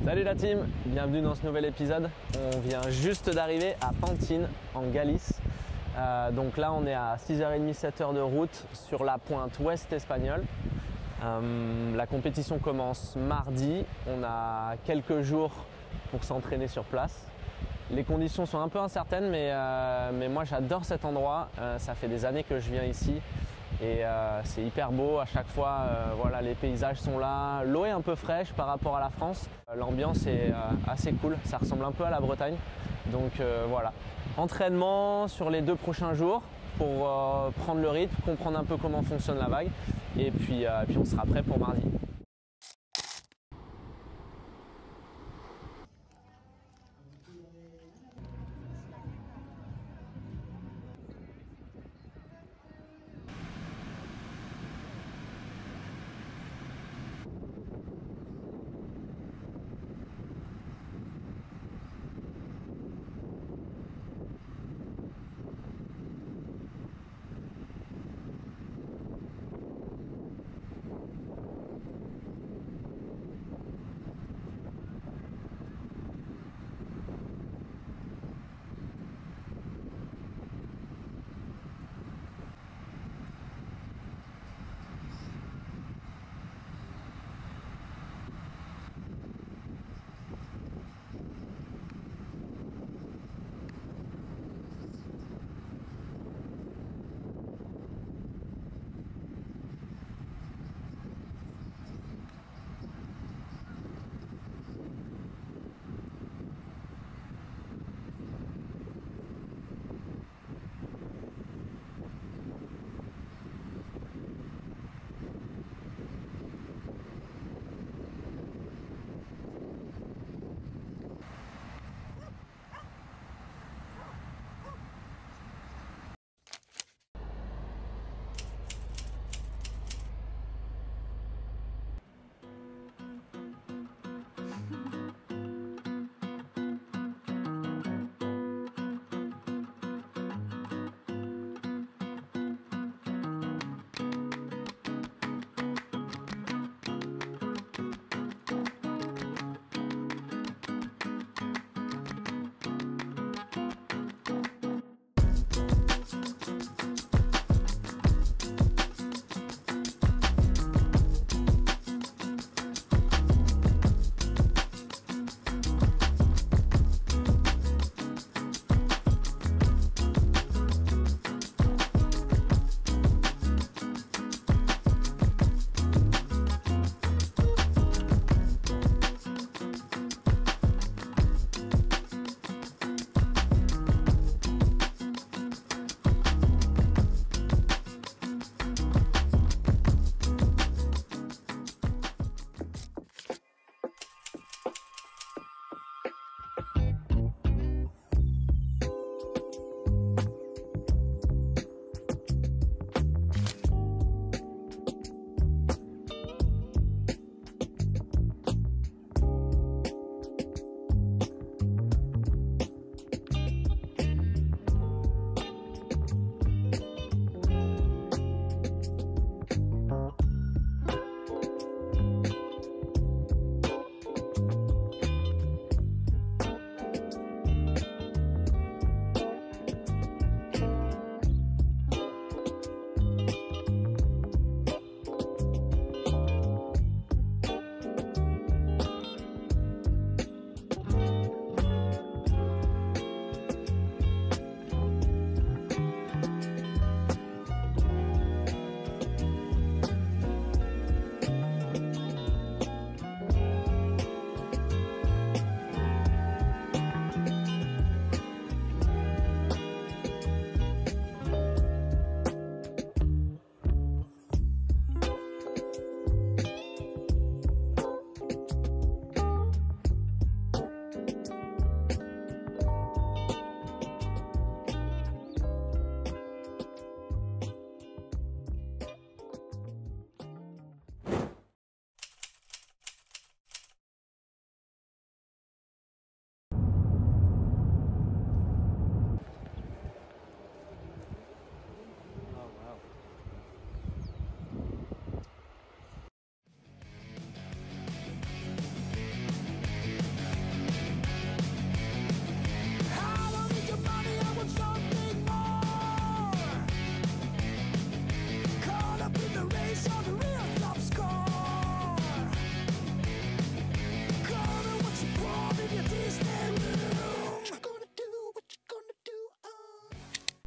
Salut la team, bienvenue dans ce nouvel épisode. On vient juste d'arriver à Pantin en Galice. Donc là on est à 6h30, 7h de route sur la pointe ouest espagnole. La compétition commence mardi, on a quelques jours pour s'entraîner sur place. Les conditions sont un peu incertaines mais moi j'adore cet endroit, ça fait des années que je viens ici. Et c'est hyper beau à chaque fois, voilà, les paysages sont là, l'eau est un peu fraîche par rapport à la France, l'ambiance est assez cool, ça ressemble un peu à la Bretagne, donc voilà. Entraînement sur les 2 prochains jours pour prendre le rythme, comprendre un peu comment fonctionne la vague et puis on sera prêt pour mardi.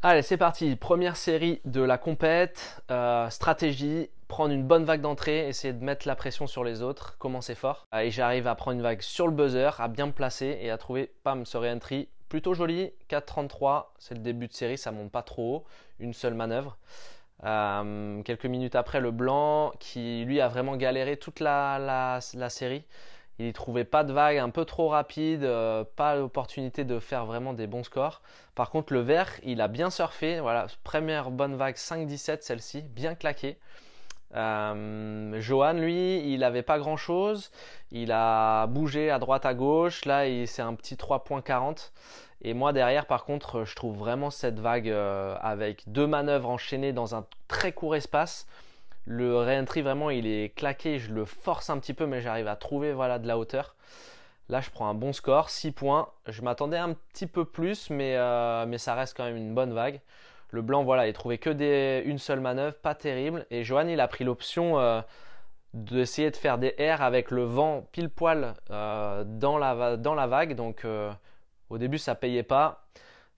Allez, c'est parti. Première série de la compète. Stratégie, prendre une bonne vague d'entrée, essayer de mettre la pression sur les autres, commencer fort. Et j'arrive à prendre une vague sur le buzzer, à bien me placer et à trouver, pam, ce re-entry plutôt joli. 4,33, c'est le début de série, ça monte pas trop haut. Une seule manœuvre. Quelques minutes après, le blanc qui lui a vraiment galéré toute la série. Il ne trouvait pas de vague, un peu trop rapide, pas l'opportunité de faire vraiment des bons scores. Par contre, le vert, il a bien surfé. Voilà, première bonne vague 5,17, celle-ci, bien claqué. Johan, lui, il n'avait pas grand-chose. Il a bougé à droite, à gauche. Là, c'est un petit 3,40. Et moi, derrière, par contre, je trouve vraiment cette vague avec 2 manœuvres enchaînées dans un très court espace. Le re-entry vraiment il est claqué, je le force un petit peu mais j'arrive à trouver voilà, de la hauteur. Là je prends un bon score, 6 points. Je m'attendais un petit peu plus mais ça reste quand même une bonne vague. Le blanc voilà il trouvait que une seule manœuvre, pas terrible. Et Johan il a pris l'option d'essayer de faire des airs avec le vent pile poil dans la vague. Donc au début ça payait pas.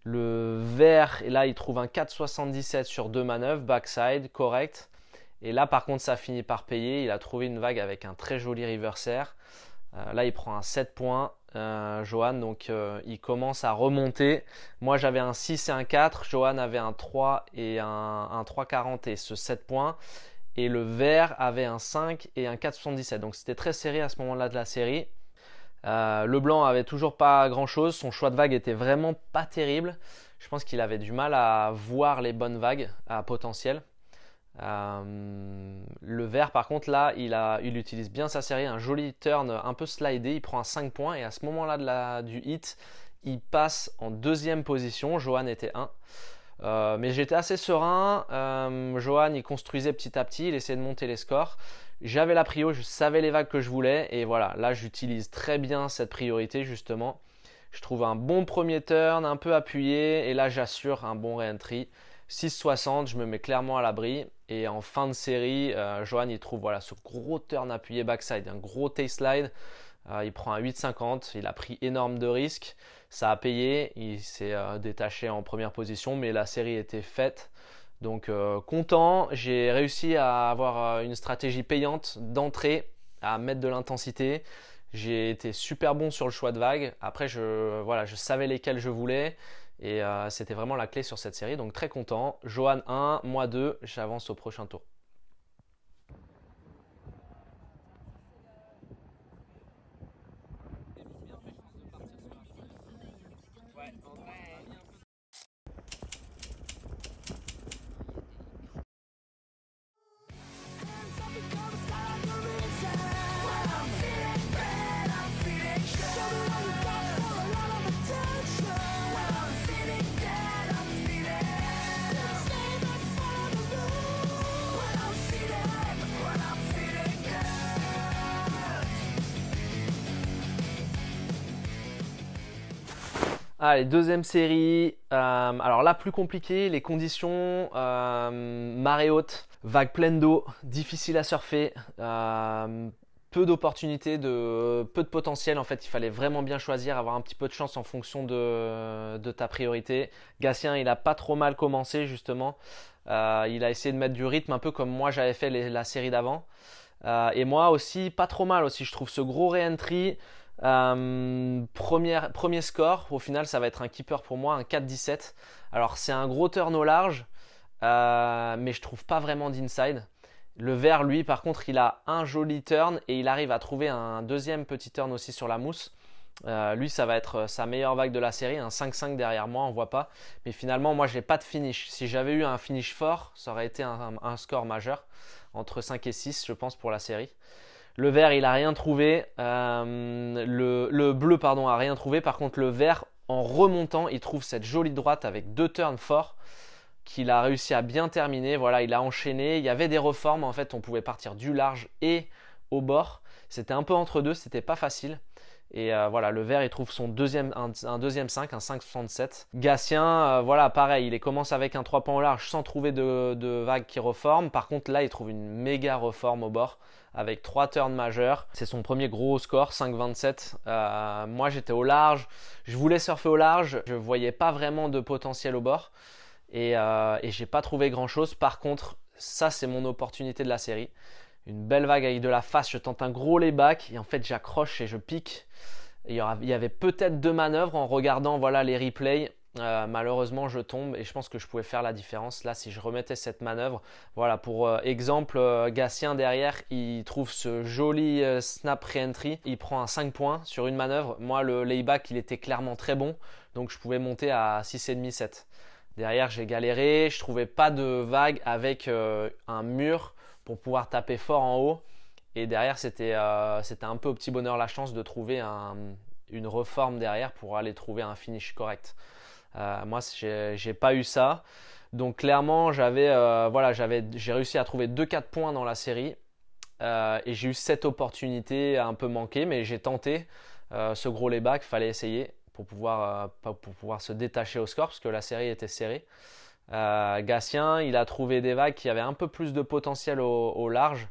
Le vert et là il trouve un 4,77 sur 2 manœuvres, backside, correct. Et là, par contre, ça finit par payer. Il a trouvé une vague avec un très joli reverse air. Là, il prend un 7 points, Johan. Donc, il commence à remonter. Moi, j'avais un 6 et un 4. Johan avait un 3 et un 3,40 et ce 7 points. Et le vert avait un 5 et un 4,77. Donc, c'était très serré à ce moment-là de la série. Le blanc avait toujours pas grand-chose. Son choix de vague était vraiment pas terrible. Je pense qu'il avait du mal à voir les bonnes vagues à potentiel. Le vert par contre là il utilise bien sa série, un joli turn un peu slidé, il prend un 5 points et à ce moment là du hit il passe en deuxième position. Johan était 1 mais j'étais assez serein. Johan il construisait petit à petit, il essayait de monter les scores. J'avais la prio, je savais les vagues que je voulais et voilà, là j'utilise très bien cette priorité justement. Je trouve un bon premier turn un peu appuyé et là j'assure un bon re-entry. 6,60, je me mets clairement à l'abri. Et en fin de série, Johan il trouve voilà, ce gros turn appuyé backside, un gros tail slide. Il prend un 8,50, il a pris énorme de risques. Ça a payé, il s'est détaché en première position, mais la série était faite. Donc content, j'ai réussi à avoir une stratégie payante d'entrée, à mettre de l'intensité. J'ai été super bon sur le choix de vague. Après, je savais lesquels je voulais. Et c'était vraiment la clé sur cette série, donc très content. Johan 1, moi 2, j'avance au prochain tour. Allez, deuxième série. Alors là, plus compliqué, les conditions, marée haute, vague pleine d'eau, difficile à surfer, peu d'opportunités, peu de potentiel. En fait, il fallait vraiment bien choisir, avoir un petit peu de chance en fonction de ta priorité. Gatien, il a pas trop mal commencé justement. Il a essayé de mettre du rythme, un peu comme moi j'avais fait la série d'avant. Et moi aussi, pas trop mal aussi. Je trouve ce gros re-entry. Premier score, au final ça va être un keeper pour moi, un 4,17. Alors c'est un gros turn au large, mais je trouve pas vraiment d'inside. Le vert lui par contre il a un joli turn et il arrive à trouver un deuxième petit turn aussi sur la mousse. Lui ça va être sa meilleure vague de la série, un 5-5 derrière moi, on voit pas. Mais finalement moi j'ai pas de finish. Si j'avais eu un finish fort, ça aurait été un score majeur, entre 5 et 6 je pense pour la série. Le vert, il a rien trouvé. Le bleu, pardon, a rien trouvé. Par contre, le vert, en remontant, il trouve cette jolie droite avec 2 turns forts qu'il a réussi à bien terminer. Voilà, il a enchaîné. Il y avait des reformes. En fait, on pouvait partir du large et au bord. C'était un peu entre deux. C'était pas facile. Et voilà, le vert, il trouve son un deuxième 5, un 5,67. Gatien, voilà, pareil, il commence avec un 3 points au large sans trouver de vague qui reforme. Par contre, là, il trouve une méga reforme au bord avec 3 turns majeurs. C'est son premier gros score, 5,27. Moi, j'étais au large. Je voulais surfer au large. Je ne voyais pas vraiment de potentiel au bord. et j'ai pas trouvé grand chose. Par contre, ça c'est mon opportunité de la série. Une belle vague avec de la face, je tente un gros layback et en fait j'accroche et je pique. Il y avait peut-être 2 manœuvres en regardant voilà, les replays. Malheureusement je tombe et je pense que je pouvais faire la différence là si je remettais cette manœuvre. Voilà, pour exemple, Gatien derrière il trouve ce joli snap re-entry, il prend un 5 points sur une manœuvre. Moi le layback il était clairement très bon, donc je pouvais monter à 6,5 7. Derrière j'ai galéré, je trouvais pas de vague avec un mur pour pouvoir taper fort en haut, et derrière c'était un peu au petit bonheur la chance de trouver une reforme derrière pour aller trouver un finish correct. Moi, j'ai pas eu ça. Donc clairement, j'ai réussi à trouver 2-4 points dans la série. Et j'ai eu cette opportunité un peu manquée, mais j'ai tenté ce gros layback. Il fallait essayer pour pouvoir se détacher au score, parce que la série était serrée. Gatien, il a trouvé des vagues qui avaient un peu plus de potentiel au large.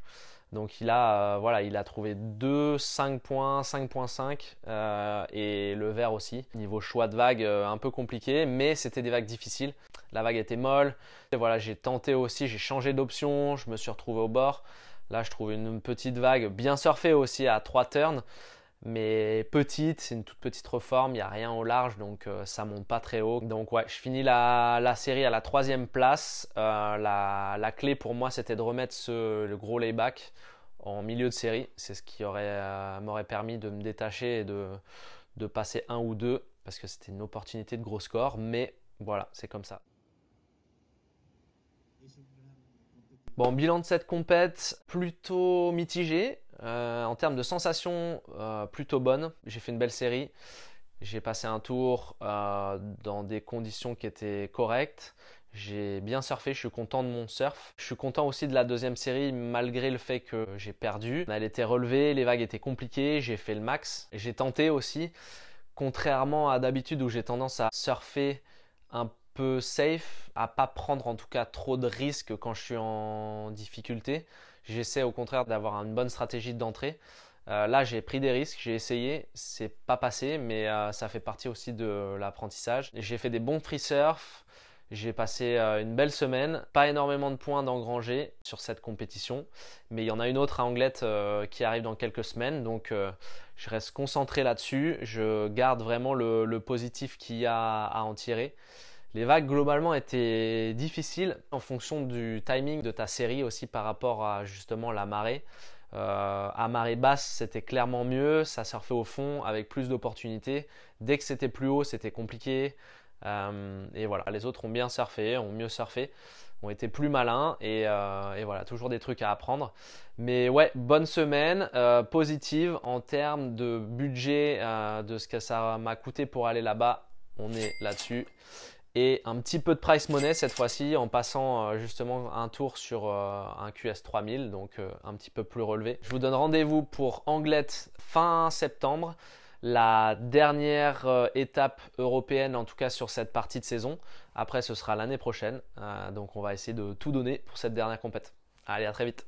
Donc il a trouvé 2, 5 points, 5.5 et le vert aussi. Niveau choix de vague, un peu compliqué, mais c'était des vagues difficiles. La vague était molle. Et voilà, j'ai tenté aussi, j'ai changé d'option, je me suis retrouvé au bord. Là, je trouve une petite vague bien surfée aussi à 3 turns, mais petite, c'est une toute petite reforme, il n'y a rien au large, donc ça monte pas très haut. Donc ouais, je finis la série à la 3e place. La clé pour moi, c'était de remettre le gros layback en milieu de série. C'est ce qui m'aurait permis de me détacher et de passer 1 ou 2, parce que c'était une opportunité de gros score, mais voilà, c'est comme ça. Bon, bilan de cette compète, plutôt mitigé. En termes de sensations, plutôt bonne. J'ai fait une belle série. J'ai passé un tour dans des conditions qui étaient correctes. J'ai bien surfé, je suis content de mon surf. Je suis content aussi de la 2e série malgré le fait que j'ai perdu. Elle était relevée, les vagues étaient compliquées, j'ai fait le max. J'ai tenté aussi, contrairement à d'habitude où j'ai tendance à surfer un peu safe, à pas prendre en tout cas trop de risques quand je suis en difficulté. J'essaie au contraire d'avoir une bonne stratégie d'entrée. Là j'ai pris des risques, j'ai essayé, c'est pas passé, mais ça fait partie aussi de l'apprentissage. J'ai fait des bons free surf, j'ai passé une belle semaine, pas énormément de points d'engranger sur cette compétition, mais il y en a une autre à Anglette qui arrive dans quelques semaines, donc je reste concentré là-dessus, je garde vraiment le positif qu'il y a à en tirer. Les vagues globalement étaient difficiles en fonction du timing de ta série aussi par rapport à justement la marée. À marée basse, c'était clairement mieux, ça surfait au fond avec plus d'opportunités. Dès que c'était plus haut, c'était compliqué. Et voilà, les autres ont bien surfé, ont mieux surfé, ont été plus malins et voilà, toujours des trucs à apprendre. Mais ouais, bonne semaine, positive en termes de budget, de ce que ça m'a coûté pour aller là-bas, on est là-dessus. Et un petit peu de price money cette fois-ci en passant justement un tour sur un QS 3000, donc un petit peu plus relevé. Je vous donne rendez-vous pour Anglette fin septembre, la dernière étape européenne en tout cas sur cette partie de saison. Après ce sera l'année prochaine, donc on va essayer de tout donner pour cette dernière compète. Allez, à très vite.